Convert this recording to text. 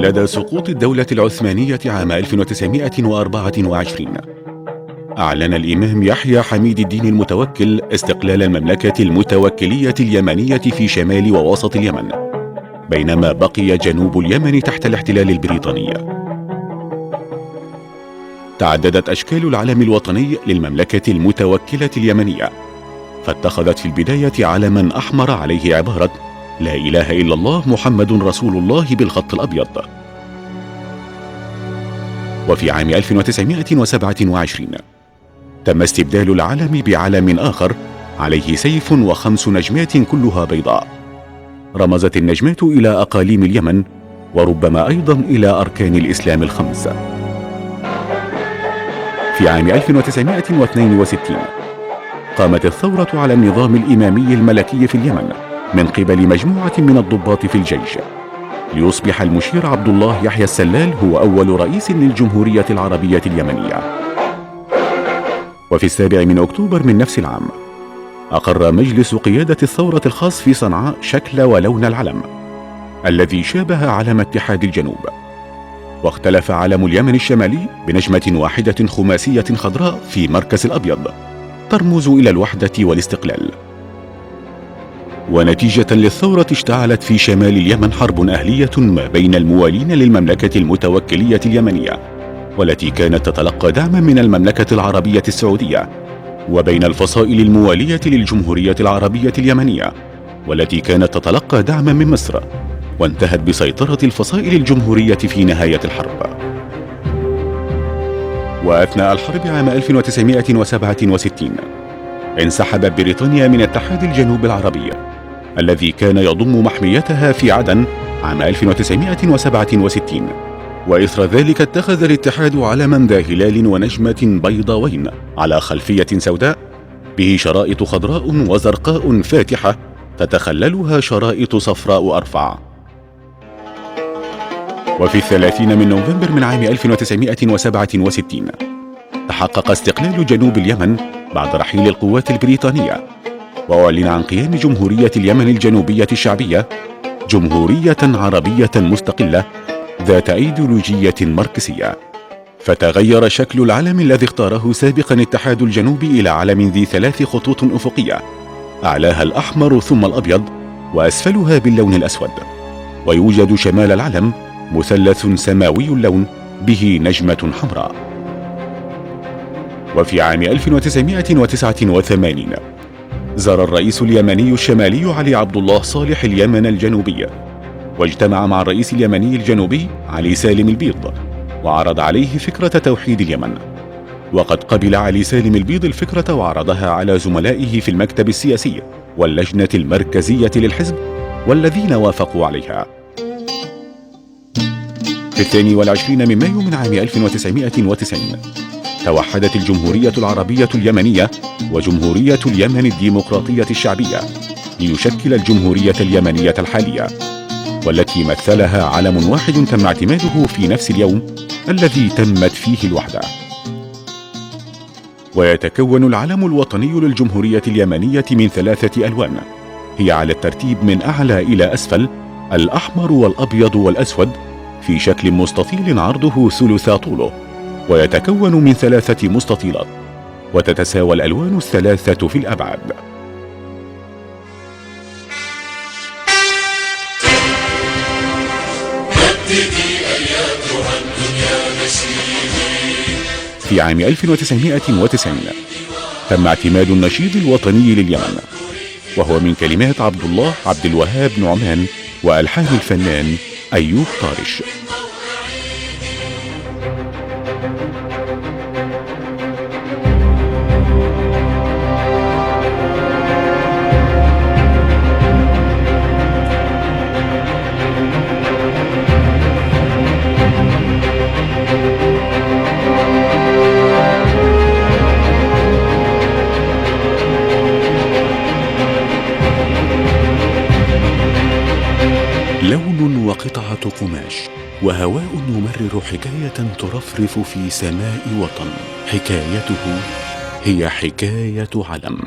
لدى سقوط الدولة العثمانية عام 1924 أعلن الإمام يحيى حميد الدين المتوكل استقلال المملكة المتوكلية اليمنية في شمال ووسط اليمن، بينما بقي جنوب اليمن تحت الاحتلال البريطاني. تعددت أشكال العلم الوطني للمملكة المتوكلة اليمنية، فاتخذت في البداية علما أحمر عليه عبارة لا إله إلا الله محمد رسول الله بالخط الأبيض. وفي عام 1927 تم استبدال العلم بعلم آخر عليه سيف و5 نجمات كلها بيضاء. رمزت النجمات إلى أقاليم اليمن، وربما أيضا إلى أركان الإسلام ال5. في عام 1962 قامت الثورة على النظام الإمامي الملكي في اليمن من قبل مجموعة من الضباط في الجيش، ليصبح المشير عبد الله يحيى السلال هو أول رئيس للجمهورية العربية اليمنية. وفي 7 أكتوبر من نفس العام أقر مجلس قيادة الثورة الخاص في صنعاء شكل ولون العلم الذي شابه علم اتحاد الجنوب، واختلف علم اليمن الشمالي بنجمة واحدة خماسية خضراء في مركز الأبيض ترمز إلى الوحدة والاستقلال. ونتيجة للثورة اشتعلت في شمال اليمن حرب أهلية ما بين الموالين للمملكة المتوكلية اليمنية، والتي كانت تتلقى دعما من المملكة العربية السعودية، وبين الفصائل الموالية للجمهورية العربية اليمنية، والتي كانت تتلقى دعما من مصر، وانتهت بسيطرة الفصائل الجمهورية في نهاية الحرب. وأثناء الحرب عام 1967 انسحبت بريطانيا من اتحاد الجنوب العربي الذي كان يضم محميتها في عدن عام 1967، وإثر ذلك اتخذ الاتحاد علما ذا هلال ونجمة بيضاوين على خلفية سوداء به شرائط خضراء وزرقاء فاتحة تتخللها شرائط صفراء أرفع. وفي 30 من نوفمبر من عام 1967 تحقق استقلال جنوب اليمن بعد رحيل القوات البريطانية، وأعلن عن قيام جمهورية اليمن الجنوبية الشعبية، جمهورية عربية مستقلة ذات أيديولوجية ماركسية. فتغير شكل العلم الذي اختاره سابقا اتحاد الجنوب إلى علم ذي 3 خطوط أفقية، أعلاها الأحمر ثم الأبيض وأسفلها باللون الأسود. ويوجد شمال العلم مثلث سماوي اللون به نجمة حمراء. وفي عام 1989 زار الرئيس اليمني الشمالي علي عبد الله صالح اليمن الجنوبية، واجتمع مع الرئيس اليمني الجنوبي علي سالم البيض، وعرض عليه فكرة توحيد اليمن. وقد قبل علي سالم البيض الفكرة وعرضها على زملائه في المكتب السياسي واللجنة المركزية للحزب، والذين وافقوا عليها. في 22 من مايو من عام 1990 توحدت الجمهورية العربية اليمنية وجمهورية اليمن الديمقراطية الشعبية ليشكل الجمهورية اليمنية الحالية، والتي مثلها علم واحد تم اعتماده في نفس اليوم الذي تمت فيه الوحدة. ويتكون العلم الوطني للجمهورية اليمنية من 3 ألوان، هي على الترتيب من أعلى إلى أسفل الأحمر والأبيض والأسود في شكل مستطيل عرضه ثلث طوله، ويتكون من 3 مستطيلات، وتتساوى الألوان الثلاثة في الأبعاد. في عام 1990 تم اعتماد النشيد الوطني لليمن، وهو من كلمات عبد الله عبد الوهاب نعمان وألحان الفنان أيوب طارش. لون وقطعة قماش وهواء يمرر حكاية ترفرف في سماء وطن، حكايته هي حكاية علم.